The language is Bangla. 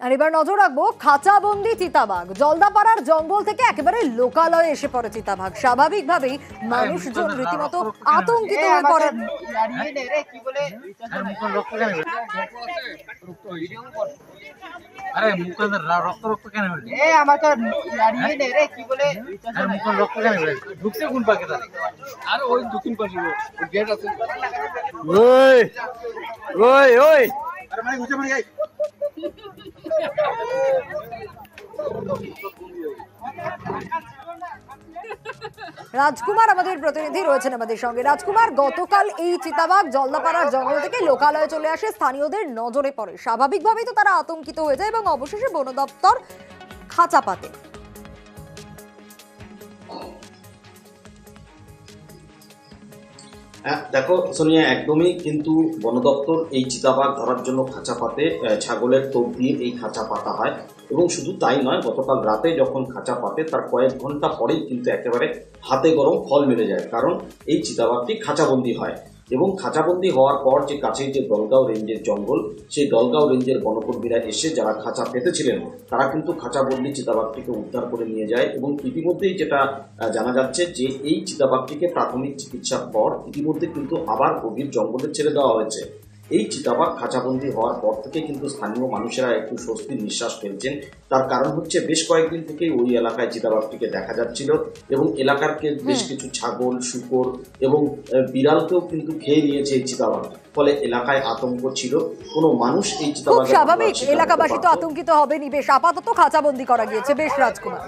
আর এবার নজর রাখবো খাঁচাবন্দি চিতাবাঘ। জলদাপাড়ার জঙ্গল থেকে একেবারে লোকালয়ে এসে পড়ে চিতাবাঘ। স্বাভাবিকভাবেই মানুষজন রীতিমতো আতঙ্কিত হয়ে পড়েন। আরে মুখে রক্ত রক্ত কেন হলো? আমার তো দাঁড়িয়ে নেই রে, কি বলে আরে মুখে রক্ত কেন হলো? ঢুকছে কোন পাকে তার? আর ওই দক্ষিণ পাশে গেট আছে। ওই ওই ওই আরে মানে ঘুরছে মানে এই রাজকুমার আমাদের প্রতিনিধি রয়েছেন আমাদের সঙ্গে। রাজকুমার, গতকাল এই চিতাবাঘ জলদাপাড়ার জঙ্গল থেকে লোকালয়ে চলে আসে, স্থানীয়দের নজরে পড়ে। স্বাভাবিকভাবেই তো তারা আতঙ্কিত হয়ে যায় এবং অবশেষে বন দপ্তর খাঁচা পাতে। দেখো সোনিয়া, একদমই কিন্তু বন দপ্তর এই চিতাবাঘ ধরার জন্য খাঁচা পাতে ছাগলের টোপ দিয়ে এই খাঁচা পাতা হয়। এবং শুধু তাই নয়, গতকাল রাতে যখন খাঁচা পাতে তার কয়েক ঘন্টা পরেই কিন্তু একেবারে হাতে গরম ফল মিলে যায়, কারণ এই চিতাবাঘটি খাঁচাবন্দি হয়। এবং খাঁচাবন্দি হওয়ার পর যে কাছেই যে দলগাঁও রেঞ্জের জঙ্গল, সেই দলগাঁও রেঞ্জের বনকর্মীরা এসে যারা খাঁচা পেতেছিলেন তারা কিন্তু খাঁচাবন্দি চিতাবাঘটিকে উদ্ধার করে নিয়ে যায়। এবং ইতিমধ্যেই যেটা জানা যাচ্ছে যে এই চিতাবাঘটিকে প্রাথমিক চিকিৎসার পর ইতিমধ্যে কিন্তু আবার গভীর জঙ্গলে ছেড়ে দেওয়া হয়েছে। এই চিতাবাঘ খাঁচাবন্দি হওয়ার পর থেকে কিন্তু স্থানীয় মানুষেরা একটু স্বস্তির নিঃশ্বাস ফেলছেন। তার কারণ হচ্ছে বেশ কয়েকদিন থেকেই ওই এলাকায় চিতাবাঘটিকে দেখা যাচ্ছিল এবং এলাকার বেশ কিছু ছাগল, শূকর এবং বিড়ালকেও কিন্তু খেয়ে নিয়েছে এই চিতাবাঘ। ফলে এলাকায় আতঙ্ক ছিল। কোনো মানুষ এই খুব চিতাবাঘ স্বাভাবিক, এলাকাবাসী তো আতঙ্কিত হবেনই। বেশ, আপাতত খাঁচাবন্দি করা গিয়েছে। বেশ রাজকুমার।